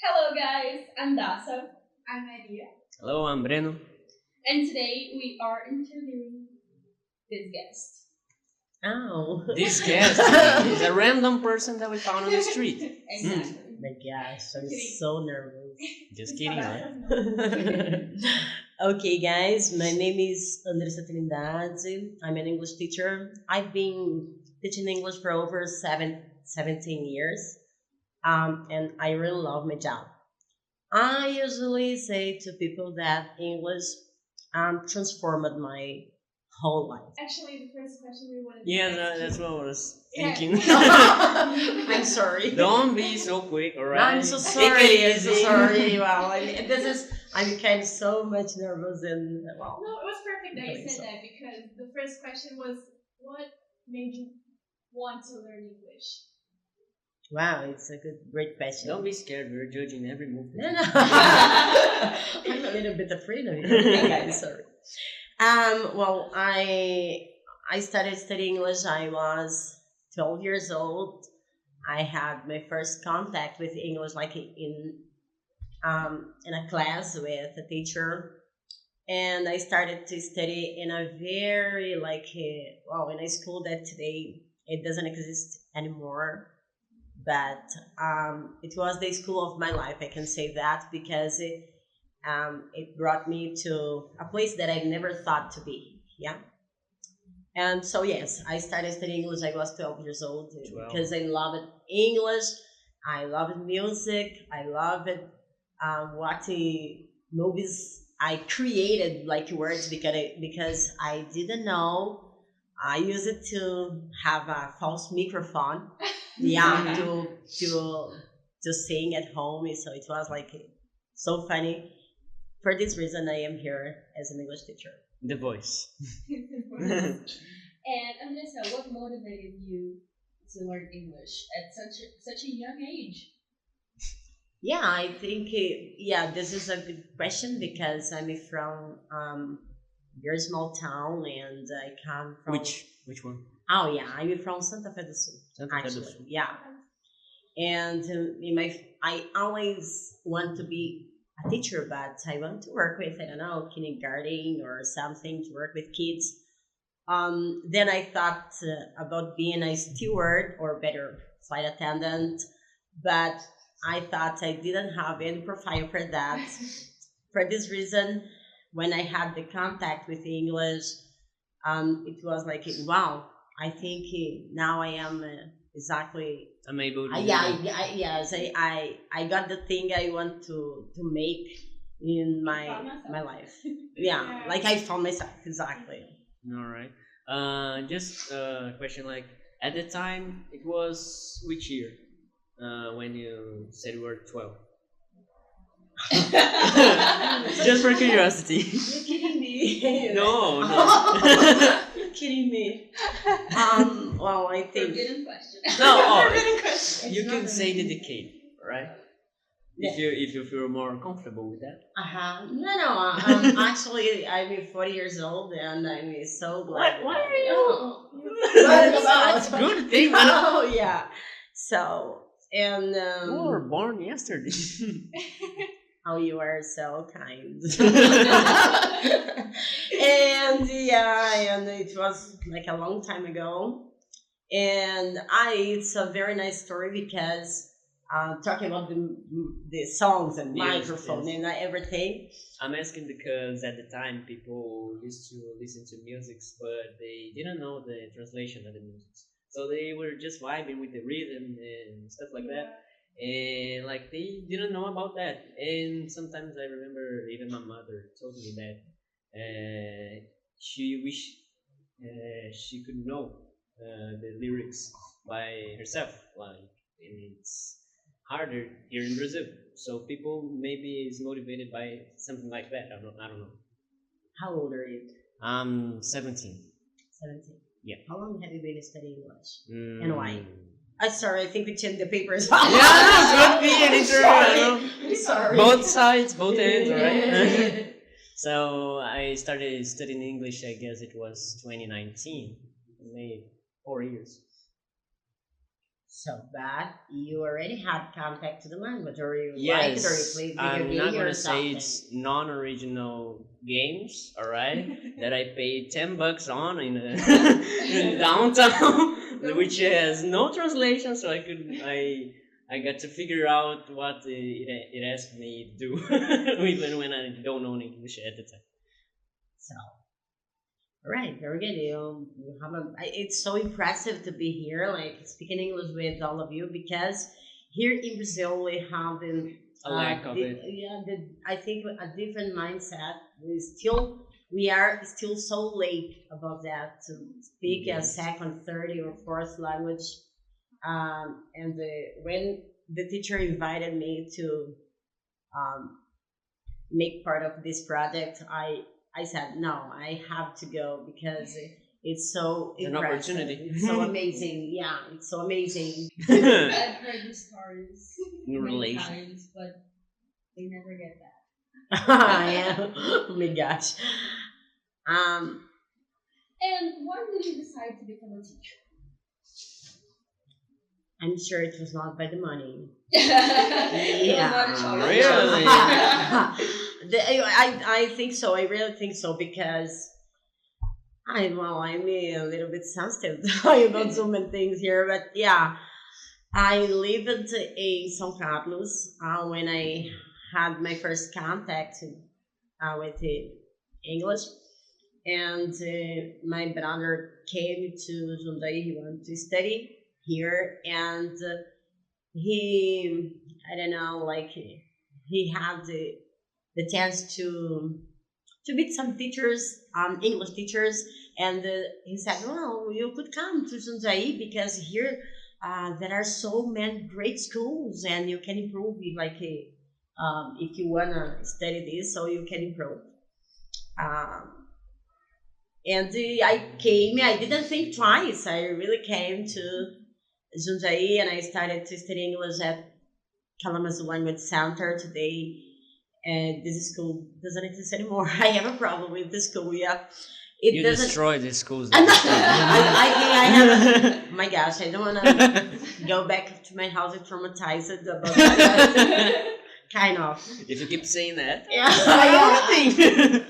Hello guys, I'm Dasa. I'm Maria. Hello, I'm Breno. And today we are interviewing this guest. Oh. This guest is a random person that we found on the street. Exactly. My gosh, I'm Kidding. so nervous. Just kidding, right? Okay, guys, my name is Andressa. I'm an English teacher. I've been teaching English for over 17 years, and I really love my job. I usually say to people that English transformed my whole life. Actually, the first question we wanted to Yeah, ask that's you. what I was Yeah. thinking. I'm sorry. Don't be so quick, alright? I'm so sorry. I'm so sorry. Wow, I'm kind of so much nervous and well. No, it was perfect that you Okay, said so- that because the first question was what made you want to learn English? Wow, it's a great question. Don't be scared, we're judging every move. No, no. I'm a little bit afraid of it. Okay, guys, sorry. Well, I started studying English. I was 12 years old. I had my first contact with English, like in a class with a teacher, and I started to study in a very in a school that today it doesn't exist anymore. But it was the school of my life. I can say that because it brought me to a place that I never thought to be. Yeah. And so yes, I started studying English. I was 12 years old 12. because I loved English. I loved music. I loved watching movies. I created like words because I didn't know. I used it to have a false microphone. Yeah, to sing at home. So it was like so funny. For this reason, I am here as an English teacher. The voice. And Andressa, what motivated you to learn English at such a young age? Yeah, I think this is a good question because I'm from very small town and I come from Which one? Oh yeah, I'm from Santa Fe do Sul. Santa Fe do Actually, Sul. yeah. And I always want to be a teacher, but I want to work with, I don't know, kindergarten or something to work with kids. Then I thought about being a steward or better, flight attendant, but I thought I didn't have any profile for that. For this reason, when I had the contact with English, it was like, wow, I think now I am exactly. I'm able to do Yeah, that. yes, I got the thing I want to make in Found myself. my life. Yeah, like I found myself exactly. Alright. Just a question like, at the time, it was which year? When you said you were 12? Just for curiosity. You're kidding me? No, no. You're kidding me. Well, I think. Forbidden question. No, Forbidden question. you It's can not say really- the decade, right? Yeah. If you feel more comfortable with that. No. Actually, I'm 40 years old, and I'm so glad. What are you? Oh. That's a good thing. Oh yeah. So and You were born yesterday. oh, you are so kind. And yeah, and it was like a long time ago. And it's a very nice story because talking about the songs and Yes, microphone yes. and everything. I'm asking because at the time people used to listen to music, but they didn't know the translation of the music. So they were just vibing with the rhythm and stuff like that. And like they didn't know about that. And sometimes I remember even my mother told me that she wished she could know the lyrics by herself. Like, and it's harder here in Brazil. So people maybe is motivated by something like that. I don't know. How old are you? I'm 17. 17. Yeah. How long have you been studying English? Mm. And why? Sorry, I think we changed the papers. Yeah, this would be an interview. I'm sorry. Both sides, both ends, alright? So I started studying English, I guess it was 2019. Maybe 4 years. So, but you already had contact to the language, or you like it, or you Yes, play video I'm not game or gonna say something. it's non-original games, all right? That I paid $10 on in, in downtown, which has no translation, so I got to figure out what it asked me to do, even when I don't know English at the time. So, all right, very good. You have it's so impressive to be here, like speaking English with all of you, because here in Brazil we have A lack of it. I think a different mindset. We are still so late about that to speak a Yes. second, third, or fourth language. And when the teacher invited me to um, make part of this project, I said no, I have to go because it's so It's an impressive. opportunity. It's so amazing. Yeah, it's so amazing. I've heard the stories In many relation. times, but they never get that. Yeah. Oh my gosh. Um, And why did you decide to become a teacher? I'm sure it was not by the money. It was not a choice. Really? I think so. I really think so because I'm a little bit sensitive about so many things here, but yeah, I lived in São Carlos when I had my first contact with the English, and my brother came to Jundiaí. He wanted to study here, and he, I don't know, like he had the chance to meet some teachers, English teachers, and he said, "Well, you could come to Jundiaí because here there are so many great schools, and you can improve it, like if you wanna study this, so you can improve." Um, and I came. I didn't think twice. I really came to Jundiaí, and I started to study English at Kalamazoo Language Center today. And this school doesn't exist anymore. I have a problem with the school. Yeah, it You doesn't. destroyed the schools. I, I have. My gosh, I don't want to go back to my house and traumatize it about that. Kind of. If you keep saying that, Yeah, I think.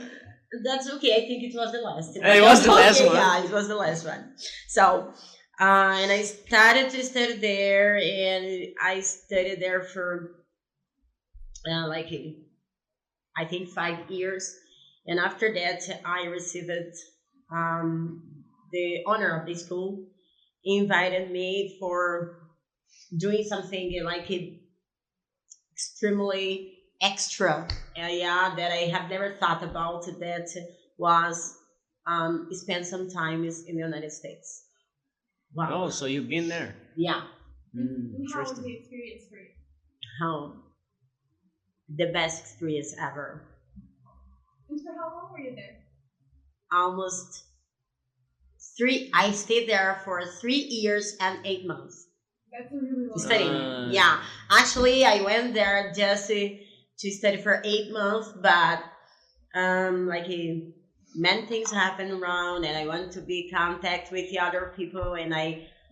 that's okay. I think it was the last. It was the last one. Yeah, it was the last one. So, and I started to study there, and I studied there for like I think 5 years, and after that I received the owner of the school invited me for doing something like extremely extra, yeah, that I have never thought about. That was spend some time in the United States. Wow. Oh, so you've been there. Yeah. And how was Interesting. the experience for you? How the best experience ever. And for how long were you there? Almost I stayed there for 3 years and 8 months That's a really long studying. Uh, Yeah, actually I went there just to study for 8 months, but like many things happened around, and I wanted to be in contact with the other people, and I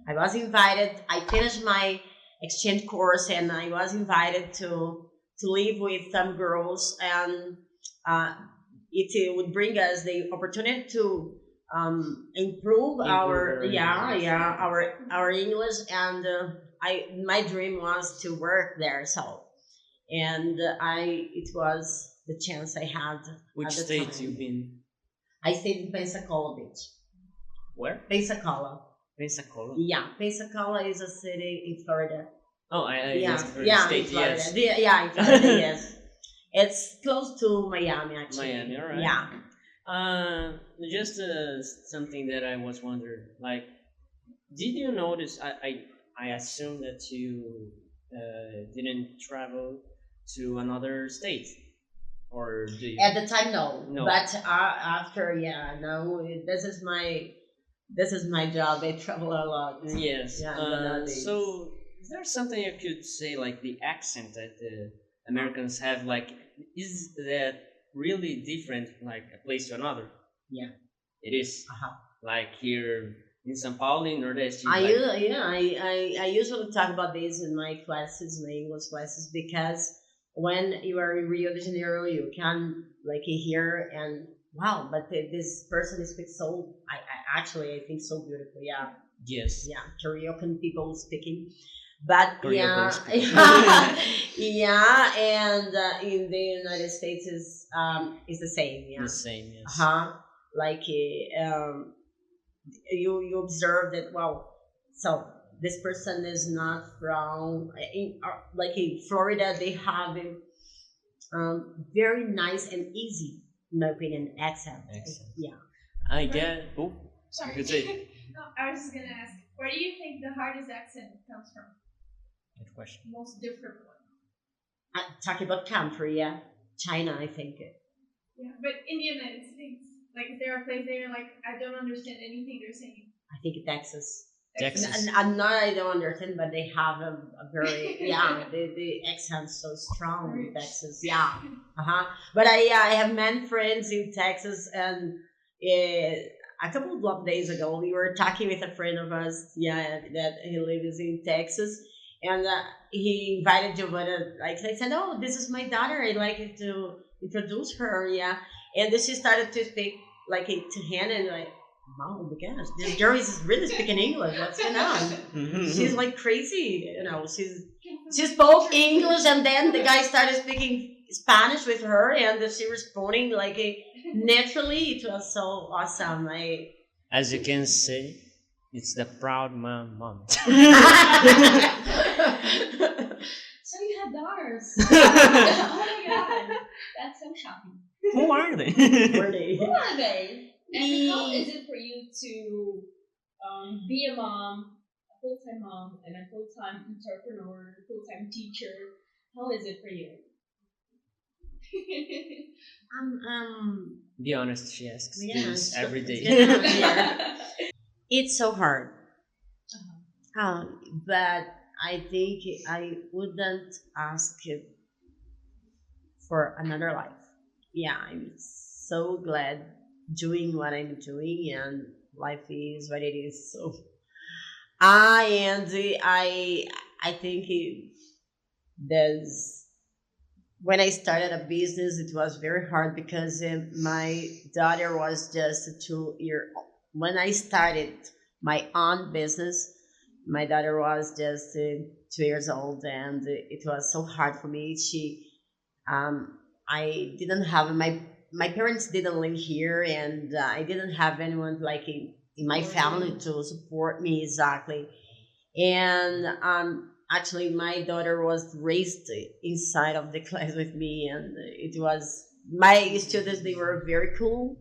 was invited. I finished my exchange course, and I was invited to live with some girls, and it would bring us the opportunity to improve our English. our English, and my dream was to work there. So, and it was the chance I had. Which at the state time. you've been? I stayed in Pensacola Beach. Where? Pensacola. Pensacola. Yeah, Pensacola is a city in Florida. Oh, I Yeah, guessed for the yeah, in state. Florida. Yes. Yeah, in Florida. Yes, it's close to Miami, actually. Miami. All right. Yeah. Just something that I was wondering. Like, did you notice? I assume that you didn't travel to another state, or do you? At the time, no. No. But after, yeah, no. This is my job. I travel a lot. Yes. Yeah, nowadays. So, is there something you could say, like the accent that the Americans have? Like, is that really different, like a place to another? Yeah. It is. Uh-huh. Like here, in São Paulo, in Nordeste, I like yeah, I usually talk about this in my classes, my English classes, because when you are in Rio de Janeiro, you can like hear and wow, but this person speaks so. I actually I think so beautiful. Yeah, yes, yeah, Cariocan people speaking. But Korean yeah, speaking. yeah, and in the United States is the same. The Yeah, same, yes. huh. Like you observe that well, so this person is not from like in Florida. They have a very nice and easy, in my opinion, accent. Excellent. Yeah. I Right. get. Oh, you Sorry. could say. No, I was just gonna ask, where do you think the hardest accent comes from? Good question. Most different one. Talking about country, yeah, China, I think. Yeah, but in the United States, like if there are places there, like I don't understand anything they're saying. I think Texas. Texas. And not I don't understand, but they have a very yeah the accent's so strong in Texas. Yeah, But I have men friends in Texas, and a couple of days ago we were talking with a friend of us. Yeah, that he lives in Texas, and he invited Giovanna. Like I said, oh, this is my daughter. I'd like you to introduce her. Yeah, and then she started to speak like to him and like. Oh my gosh, this girl is really speaking English. What's going on? She's like crazy, you know. She spoke English, and then the guy started speaking Spanish with her, and she responding like naturally. It was so awesome. As you can see, it's the proud man moment. So you have daughters. Oh my god, that's so shocking. Who are they? Who are they? And how is it for you to be a mom, a full-time mom, and a full-time entrepreneur, full-time teacher? How is it for you? Be honest, she asks Yeah, this every day. yeah. It's so hard. But I think I wouldn't ask for another life. Yeah, I'm so glad doing what I'm doing, and life is what it is. So I think there's when I started a business, it was very hard because my daughter was just 2 year. When I started my own business, my daughter was just 2 years old, and it was so hard for me. I didn't have my parents didn't live here, and I didn't have anyone like in my family to support me exactly. And actually, my daughter was raised inside of the class with me, and it was my students. They were very cool.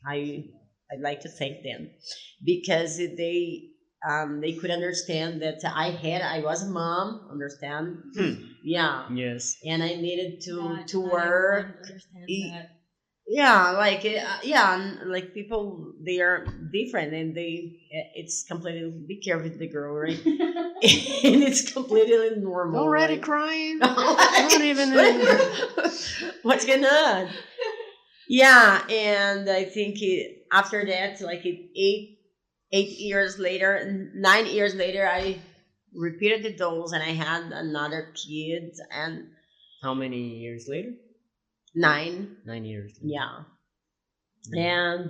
I I'd like to thank them because they could understand that I was a mom. Understand? Yeah. Yes. And I needed to Not work. everyone understands E- that. Yeah, like yeah, and, like people they are different, and it's completely be careful with the girl, right? And it's completely normal. Already right? crying? Not even What's going on? Yeah, and I think after that, like 8 years later, 9 years later, I repeated the dose, and I had another kid, and How many years later? 9. 9 years later. Yeah, and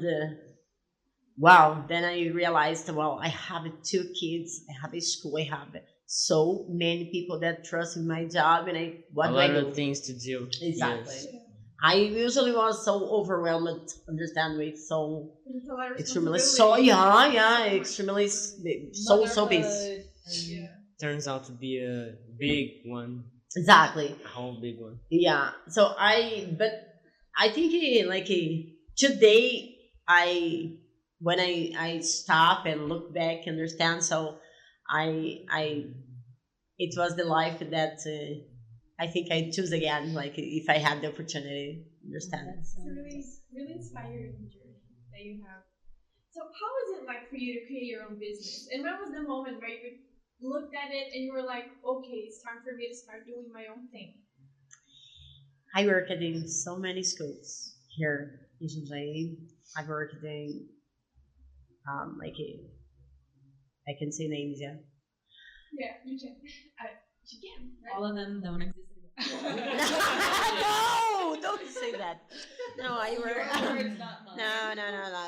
wow, then I realized, well, I have 2 kids, I have a school, I have so many people that trust in my job, and what A do I lot do? of things to do. Exactly. Yes. I usually was so overwhelmed, understand me, so It's a lot of extremely responsibility. yeah, extremely so busy. Motherhood, And turns out to be a big one. Exactly. A whole big one. Yeah. So but I think today when I stop and look back, understand. So I it was the life that I think I choose again. Like if I had the opportunity, understand. It's a really inspiring journey that you have. So how is it like for you to create your own business? And when was the moment where you looked at it and you were like, okay, it's time for me to start doing my own thing? I worked in so many schools here in Jundiaí. I worked in like I can say names, yeah. Yeah, you can. You can. Right? All of them don't exist anymore. No, don't say that. No, I Your work. words, not mine. No.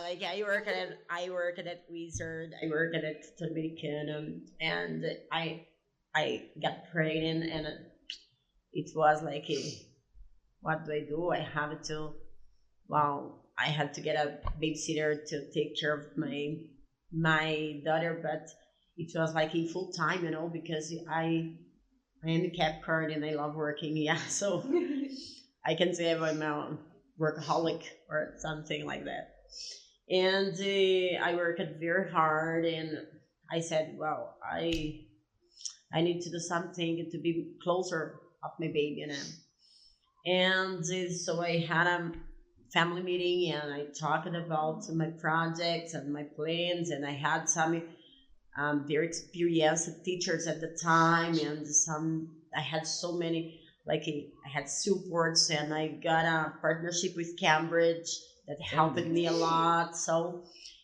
Like I work at Wizard. I work at Dominican, and I got pregnant, and it was like, what do I do? I have to. Well, I had to get a babysitter to take care of my daughter, but it was like in full time, because I am a Capricorn and I love working. Yeah, so I can say I'm a workaholic or something like that. And I worked very hard, and I said, well, I need to do something to be closer of my baby. And so I had a family meeting, and I talked about my projects and my plans, and I had some very experienced teachers at the time, and I had so many, like I had supports, and I got a partnership with Cambridge that helped me a lot. So,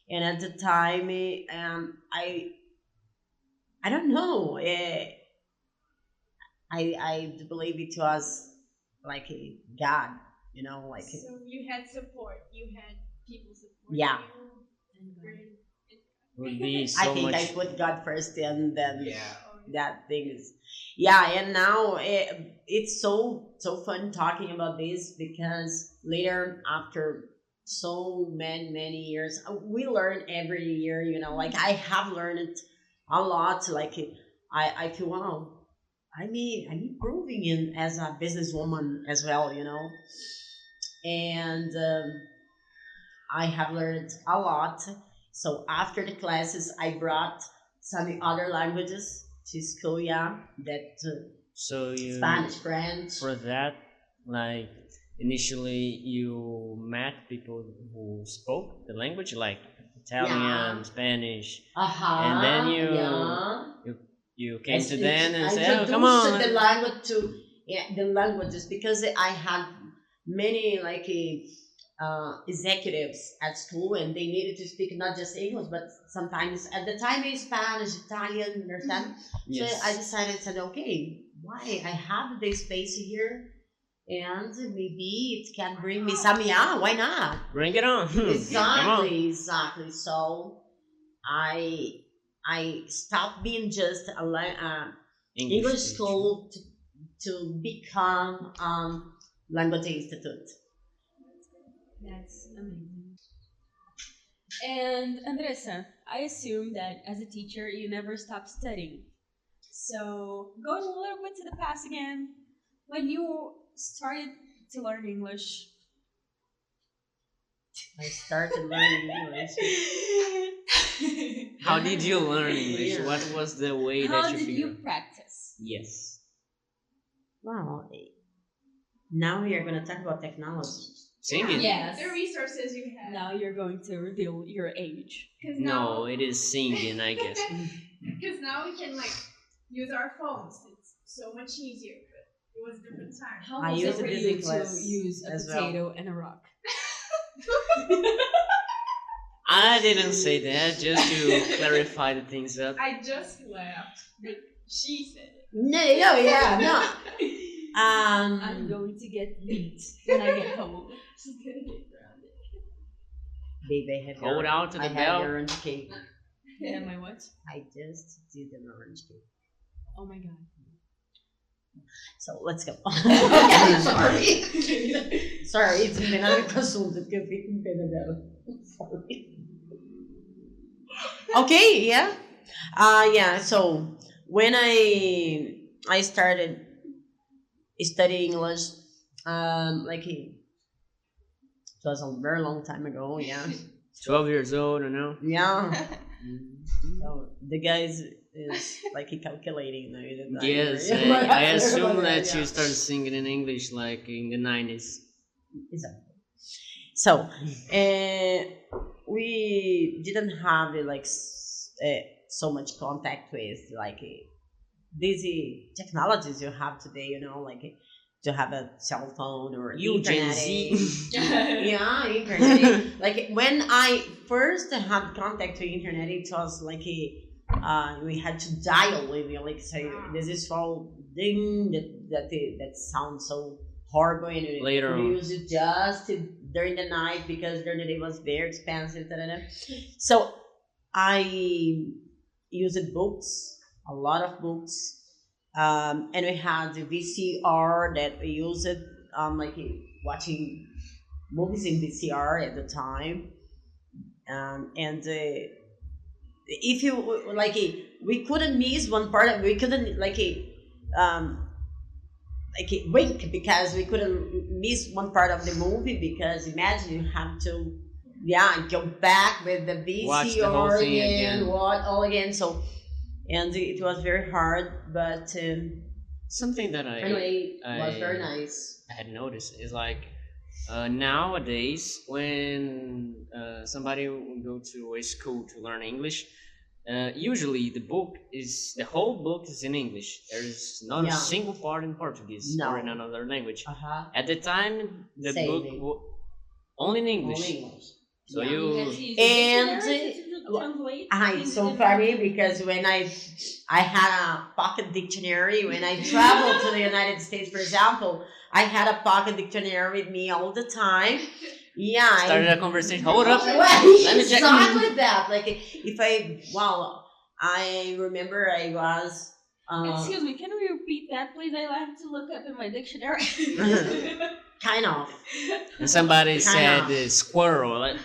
and at the time, I don't know, I do believe it was like a God, like So you had support. You had people supporting Yeah. you. Would be I so think I much. put God first, and then Yeah. that thing is, yeah. And now it's so fun talking about this, because later, after so many years, we learn every year, like I have learned a lot. Like I feel, wow, I'm improving in as a businesswoman as well, and I have learned a lot. So after the classes, I brought some other languages to school. Yeah, that So you Spanish, French. for that, like initially you met people who spoke the language, like Italian, Yeah. Spanish, Uh-huh. and then Yeah. you came to them and I said, "Oh, come introduced on." the language to the languages, because I had many like executives at school, and they needed to speak not just English, but sometimes at the time in Spanish, Italian, understand? Yes. So I decided, said, okay, why I have this space here, and maybe it can bring me some. Yeah, why not? Bring it on. Come on. Exactly. So I stopped being just a English teacher. school to become language institute. That's amazing. And Andressa, I assume that as a teacher, you never stop studying. So, going a little bit to the past again, when you started to learn English, I started learning English. How did you learn English? Yeah. What was the way how that you did figured? you practice? Yes. Well, now we are going to talk about technology. Singing? Yes. The resources you have. Now you're going to reveal your age. Because No, now, it is singing, I guess. because now we can use our phones. It's so much easier. But it was a different time. How I was use it for it you in class to use a as well. potato and a rock? I didn't say that, just to clarify the things up. I just laughed, but she said it. No, yeah. I'm going to get beat when I get home. She's gonna get grounded. Baby, I have Hold out to the I had bell. your orange cake. Yeah, my what? I just did an orange cake. Oh my god. So let's go. Sorry. Sorry, it's bem nada com o assunto, porque eu fico com pena dela. Sorry. Okay, yeah. Yeah, so when I started studying English, like it was a very long time ago, yeah. 12 years old, I know. Yeah. So the guys is like calculating. Yes, Yeah. I assume that Yeah. you started singing in English like in the 90s. Exactly. So, we didn't have so much contact with these technologies you have today. Like to have a cell phone or You Gen internet. Z. Yeah, internet. Like when I first had contact with internet, it was like we had to dial it, like say this is all ding that sounds so horrible, and Later we on. used it just during the night because during the day was very expensive. So I used books, a lot of books, and we had the VCR that we used like watching movies in VCR at the time, and if you like we couldn't miss one part we couldn't um wink because we couldn't miss one part of the movie, because imagine you have to go back with the Watch the whole VCR thing again, again. what all again. So and it was very hard, but Something that anyway it was very I nice. I had noticed is like nowadays when somebody will go to a school to learn English, usually the whole book is in English. There is not a Yeah. single part in Portuguese No. or in another language. Uh-huh. At the time, the Same. book only in English. Only English. So Yeah. you And, translate. It's so funny because when I had a pocket dictionary when I traveled to the United States, for example, I had a pocket dictionary with me all the time. Yeah, started a conversation. Hold up. Well, Let me check. exactly that. Like if I remember I was. Excuse me, can we repeat that, please? I have to look up in my dictionary. Kind of. And somebody said of. squirrel. Like,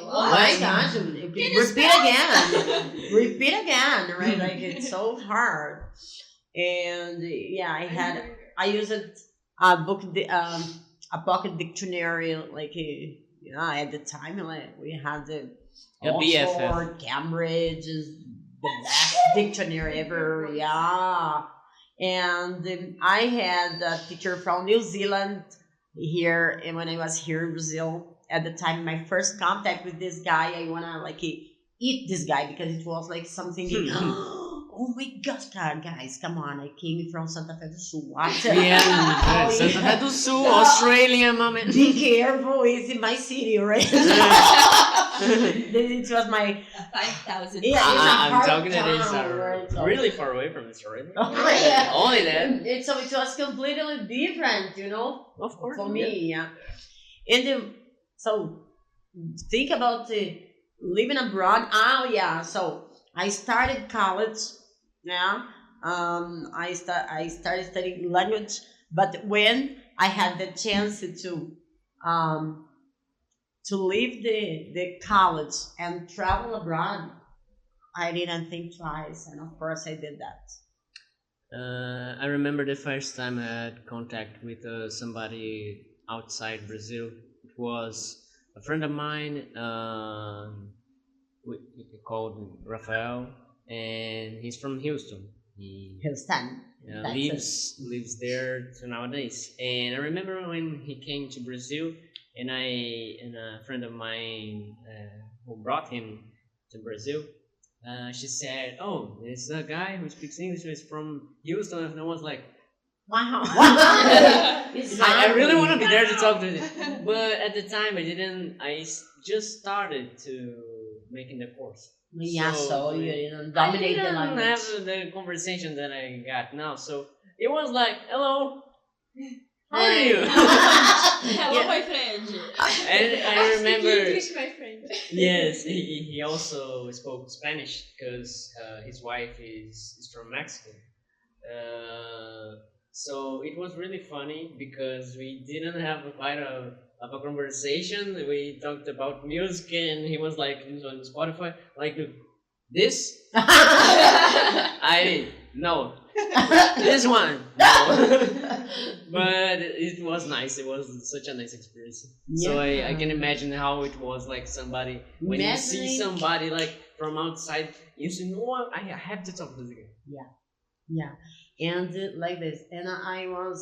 Oh my gosh! Repeat again. Repeat again. Right? Like it's so hard. And I used a a pocket dictionary at the time we had the A BFF. Oxford, Cambridge is the best dictionary ever. Yeah. And I had a teacher from New Zealand here, and when I was here in Brazil at the time, my first contact with this guy, I wanna eat this guy because it was like something. Oh my gosh, guys, come on! I came from Santa Fe do Sul. What? yeah, Santa Fe do Sul, Australia, moment. Be careful, it's in my city, right? It was my 5,000. Yeah, it's a I'm hard talking that it's town, right? So- really far away from Australia. Oh, yeah. Only that. So it was completely different, Of course. for me, yeah. And so think about living abroad. Oh yeah, so I started college. Yeah, I started studying language, but when I had the chance to leave the college and travel abroad, I didn't think twice, and of course I did that. I remember the first time I had contact with somebody outside Brazil. It was a friend of mine called Rafael, and he's from Houston. He Houston, lives there to nowadays. And I remember when he came to Brazil, and a friend of mine who brought him to Brazil. She said, "Oh, it's a guy who speaks English. Who is from Houston." And I was like, Wow. I really want to be there to talk to him, but at the time I didn't. Just started to making the course. Yeah, so you didn't I dominate the didn't language. have the conversation that I got now. So it was like, "Hello, how are you?" Hello, Yeah. my friend. And I remember. English, my friend. Yes, he also spoke Spanish because his wife is from Mexico. So it was really funny because we didn't have quite of a conversation. We talked about music, and he was like on Spotify, like this. I no, this one. No. But it was nice. It was such a nice experience. So I can imagine how it was like somebody when you see somebody like from outside, you say, "No, I have to talk to this guy." Yeah, and like this, and I was.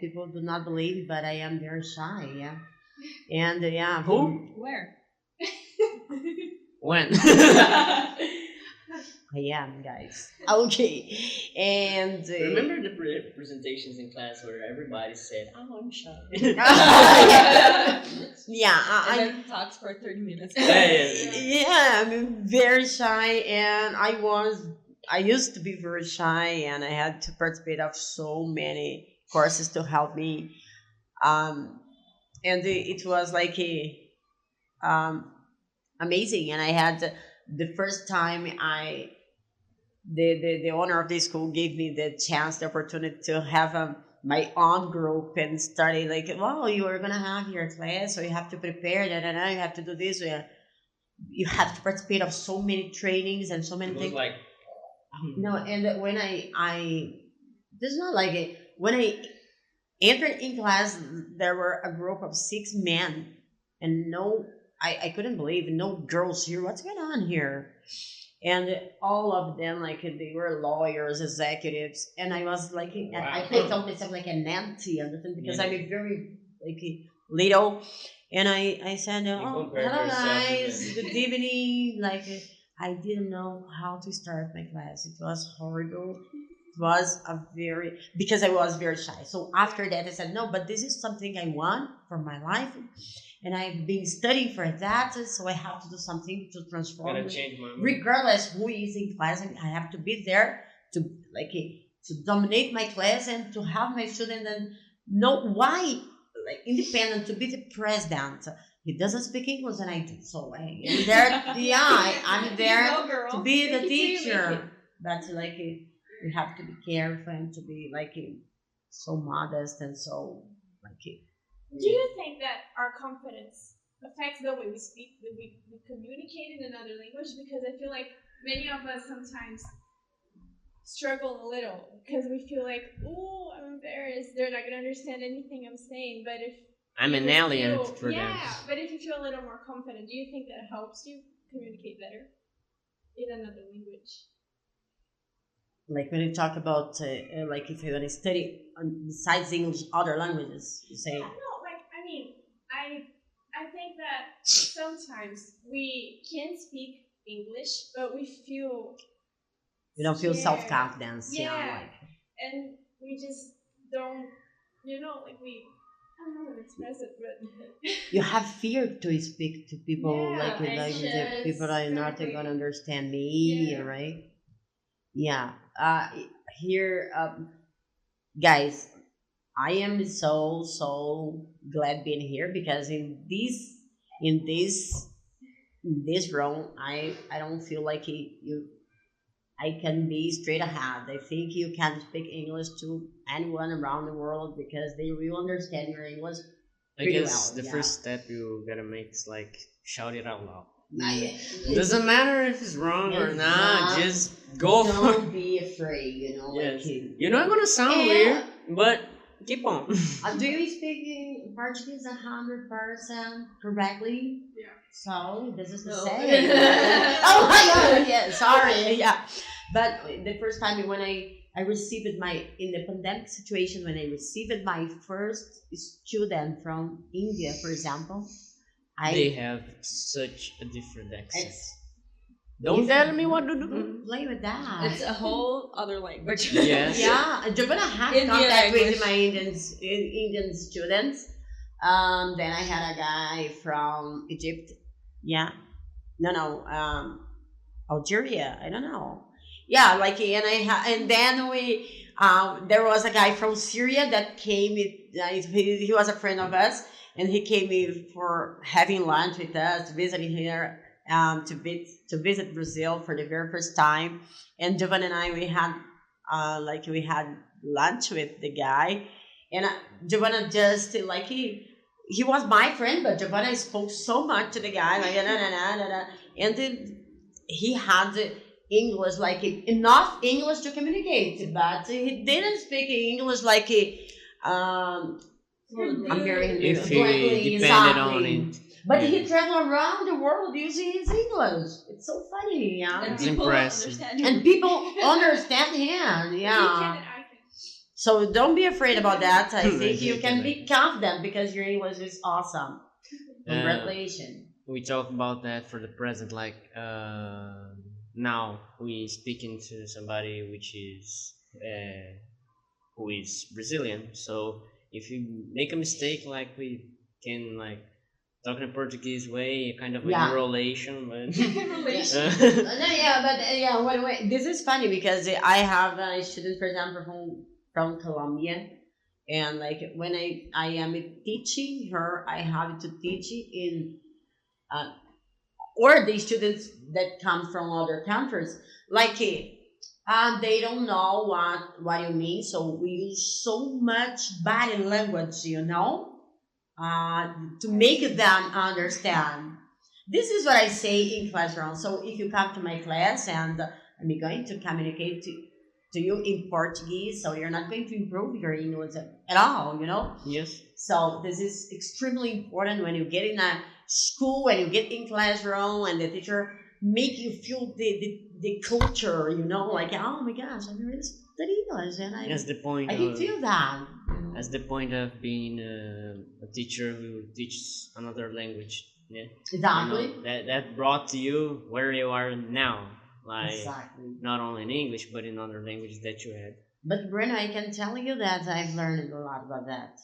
People do not believe, but I am very shy. Yeah, and Who? Where? When? I am, guys. Okay, and Remember the presentations in class where everybody said, "Oh, I'm shy." yeah, And then talks for 30 minutes. yeah, I'm very shy, and I used to be very shy, and I had to participate of so many courses to help me. Um, and it was like um, amazing, and I had the first time the owner of the school gave me the chance, the opportunity to have my own group and study like, well, you are gonna have your class, so you have to prepare that, and you have to do this. You have to participate of so many trainings and so many It was things. like, No, and when I this is not like it. When I entered in class, there were a group of 6 men, and no, I couldn't believe no girls here. What's going on here? And all of them, like, they were lawyers, executives, and I was like, I felt myself like an empty, understand? Because I'm a very like little, and I said, oh, compare hello yourself to guys, them. good evening. Like, I didn't know how to start my class. It was horrible. It was a very, because I was very shy. So after that, I said, no, but this is something I want for my life, and I've been studying for that, so I have to do something to transform Gotta it. change my mind. Regardless who is in class, I have to be there to like to dominate my class and to have my student and know why, like, independent, to be the president. He doesn't speak English and I do, so I'm there. Yeah, I'm there Go, girl. to be the Take it till you make teacher. it. But like we have to be careful and to be like so modest and so like. Do you think that our confidence affects the way we speak, the way we communicate in another language? Because I feel like many of us sometimes struggle a little because we feel like, oh, I'm embarrassed. They're not going to understand anything I'm saying. But if I'm an alien for them. yeah, but if you feel a little more confident, do you think that helps you communicate better in another language? Like when you talk about like if you're gonna study besides English other languages, you say No, like I mean, I think that sometimes we can speak English, but we feel you don't feel scared. self-confidence. Yeah, Like and we just don't, like we. I don't know how to express it, but you have fear to speak to people, Yeah, like the anxious, people are not exactly. gonna understand me, Yeah. right? Yeah. Here, guys, I am so glad being here because in this in this room, I don't feel like you I can be straight ahead. I think you can speak English to anyone around the world because they will understand your English I pretty guess well. the Yeah. first step you gotta make is like shout it out loud. It Doesn't matter if it's wrong or It's not, not- just go for it. Don't be afraid, Yes. like You're not gonna sound Yeah. weird, but keep on. do you speak Portuguese 100% correctly? Yeah. So this is the No. same. Oh my god! Yeah, sorry. Yeah, but the first time when I received my in the pandemic situation when I received my first student from India, for example, They I have such a different accent. it's Don't tell me what to do. don't play with that. It's a whole other language. Yes. Yeah, Giovanna had Indian contact with language. my Indian students. Then I had a guy from Egypt. Yeah, no, Algeria. I don't know. Yeah, like and then we there was a guy from Syria that came. He was a friend of us, and he came in for having lunch with us, visiting here, to visit Brazil for the very first time. And Giovanna and I, we had lunch with the guy, and Giovanna just like he was my friend, but Giovanna spoke so much to the guy, like and then he had English, like enough English to communicate, but he didn't speak English like American. If fluently, he depended on exactly. it. But Yeah. he traveled around the world using his English. It's so funny, yeah. And It's people impressive. understand you. And people understand him, He yeah. can, I can. So don't be afraid about that. I Hmm, think you can exactly. be confident because your English is awesome. Congratulations. We talk about that for the present, like now we speaking to somebody which is who is Brazilian. So if you make a mistake, like we can like talk in a Portuguese way, kind of a Yeah. relation, but Relation. No, yeah, but yeah, wait. This is funny because I have a student, for example, from Colombia, and like when I am teaching her, I have to teach in uh, or the students that come from other countries, like they don't know what you mean, so we use so much body language, to make them understand. This is what I say in classroom. So if you come to my class and I'm going to communicate to you in Portuguese, so you're not going to improve your English at all. yes, So this is extremely important when you get in a school, when you get in classroom, and the teacher make you feel the culture, like, oh my gosh, I'm really studying English, and that's the point. I can feel that. That's the point of being a teacher who teaches another language. Yeah, Exactly. that brought to you where you are now, like Exactly. not only in English but in other languages that you had. But Bruno, I can tell you that I've learned a lot about that.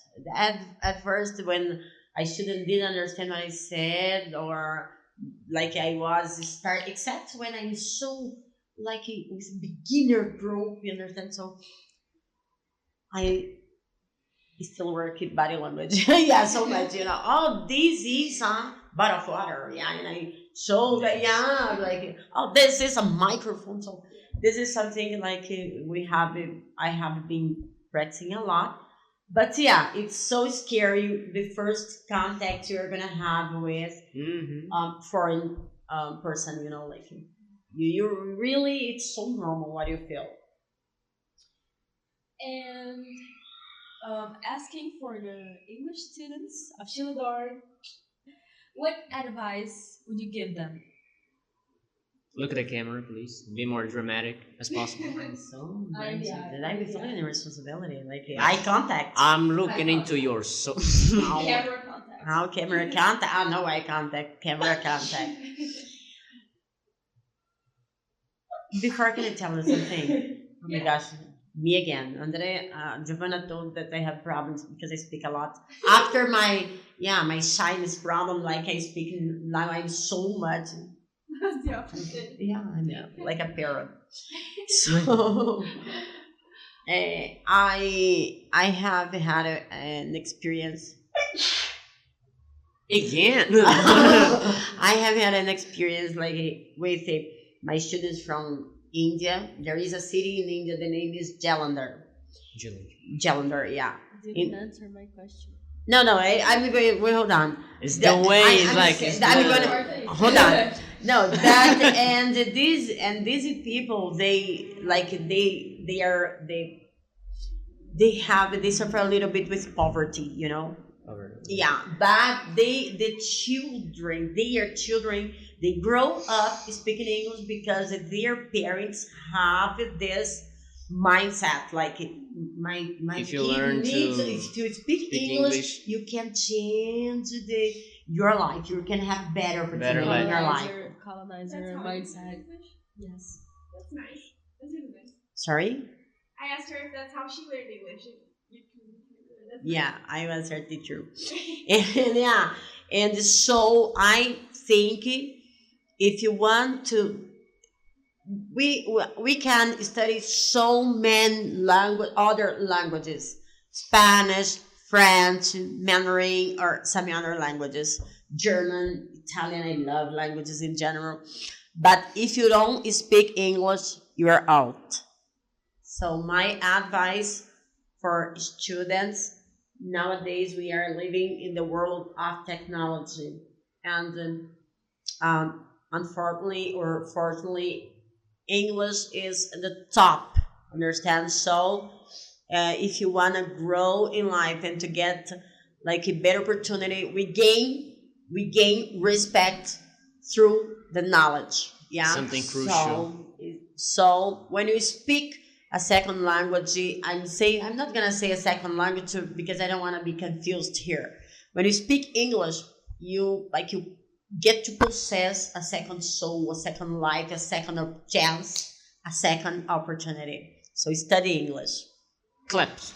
At first, when I didn't understand what I said, or like I was start, except when I'm so like a with beginner group, you understand? So I still work with body language. Yeah, so much, Oh, this is a bottle of water. Yeah, and I show that. Yeah, like, oh, this is a microphone. So this is something like I have been practicing a lot. But yeah, it's so scary the first contact you're gonna have with Mm-hmm. foreign person. Like you really, it's so normal what you feel. And asking for the English students of Shilador, what advice would you give them? Look at the camera, please. Be more dramatic as possible. I'm so Yeah. that I'm feeling a responsibility, like eye contact. I'm looking into your soul. Camera contact. How camera contact? Oh, no eye contact. Camera contact. Before, can I tell you something? Oh my gosh, me again. Andre, Giovanna told that I have problems because I speak a lot. After my shyness problem, like I speak now, I'm so much. That's the opposite. Yeah, I'm like a parrot. So I have had an experience. Again. I have had an experience like with my students from India. There is a city in India. The name is Jalandhar. Jalandhar, yeah. Didn't answer my question. No, I'm going. Wait, hold on. It's the way. It's I'm like scared. it's I'm the- gonna hold on. No, that and these people, they suffer a little bit with poverty. Yeah, but their children, they grow up speaking English because their parents have this mindset. Like my If you kid learn needs to to speak English, English. you can change your life. You can have better Better opportunity in your life. Colonizer That's how mindset. English? Yes. That's nice. That's really nice. Sorry. I asked her if that's how she learned English. That's Yeah, I was her teacher. And yeah, and so I think if you want to, we can study so many other languages, Spanish, French, Mandarin, or some other languages, German, Italian. I love languages in general, but if you don't speak English, you are out. So my advice for students, nowadays we are living in the world of technology, and unfortunately or fortunately, English is the top. Understand? So if you want to grow in life and to get like a better opportunity, we gain respect through the knowledge. Yeah, Something crucial. So when you speak a second language, I'm not gonna say a second language because I don't want to be confused here. When you speak English, you get to possess a second soul, a second life, a second chance, a second opportunity. So study English. Claps.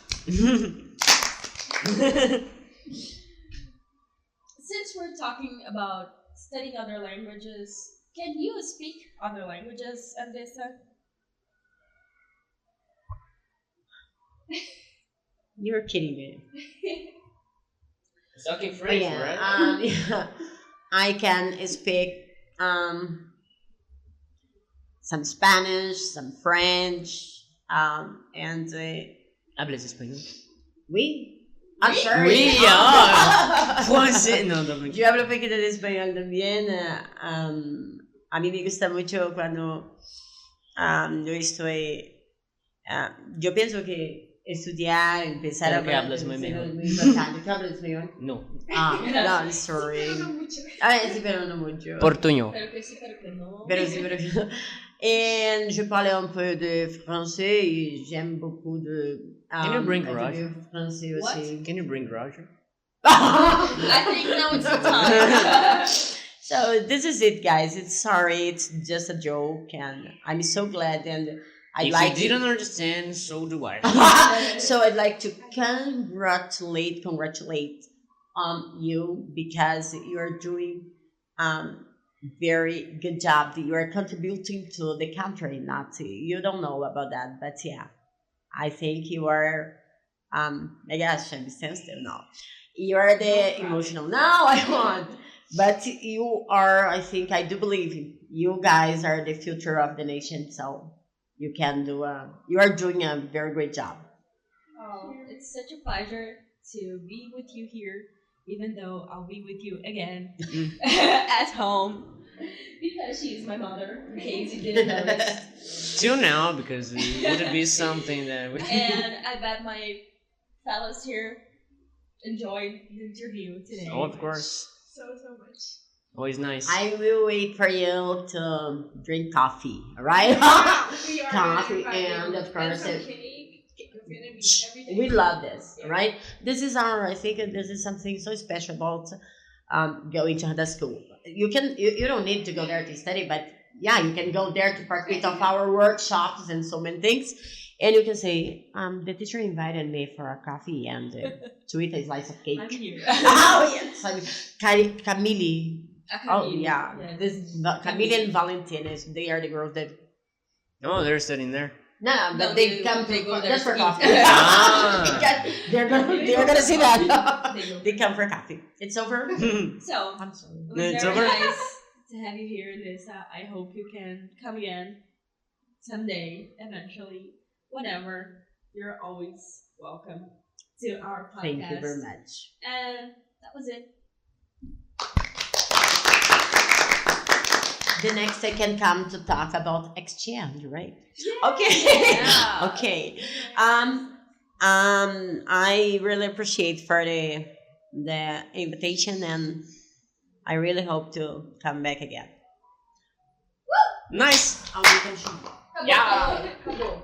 Since we're talking about studying other languages, can you speak other languages, Andressa? You're kidding me. Talking But French, yeah, right? yeah, I can speak some Spanish, some French, and Hablas español. we. I'm sorry. We are. Pues, no, no, Yo hablo un poquito de español también. A mí me gusta mucho cuando yo estoy. Yo pienso que estudiar, empezar Pero a que hablas muy es mejor. muy importante. ¿Tú hablas español? No. No, I'm sorry. Pero no mucho. Sí, pero no mucho. Portuñol. Pero que sí, pero que no. Pero sí, pero que no. Et je parlais un peu de français et j'aime beaucoup de. Can you bring de Roger? français What? aussi. Can you bring Roger? I think now it's the time. So this is it, guys. It's sorry, it's just a joke, and I'm so glad. And I'd If like you didn't understand, so do I. so I'd like to congratulate you because you're doing very good job. You are contributing to the country. Not to, you don't know about that, but yeah, I think you are. I guess I'm sensitive now. You are the emotional. Now I want, but you are. I think I do believe you guys are the future of the nation. So you can do. You are doing a very great job. Oh, it's such a pleasure to be with you here, even though I'll be with you again at home because she is my mother, in case you didn't notice. Till now, because it would be something that we. And I bet my fellows here enjoyed the interview today. Oh, of course. So much. Always nice. I will wait for you to drink coffee. All right? We are Coffee gonna invite and you. of course some it- cake. It's gonna be every day. We love this, right? This is our. I think this is something so special about going to Hadassa school. You don't need to go there to study, but yeah, you can go there to participate of our workshops and so many things. And you can say, the teacher invited me for a coffee and to eat a slice of cake. I'm here. Oh yes, I mean, Camille. Oh Camille, yeah, yes. this Camille and Valentin they are the girls that. Oh, they're sitting there. No, but No, they they- come they to go there just to for eat. coffee. Ah. they're gonna see that. They go. They come for coffee. It's over. So, I'm sorry. it was It's very over? nice to have you here, Lisa. I hope you can come again someday, eventually, whenever. You're always welcome to our podcast. Thank you very much. And that was it. The next I can come to talk about exchange, right? Okay. Yeah. Okay. I really appreciate for the invitation, and I really hope to come back again. Nice. I'll be Yeah. Come on.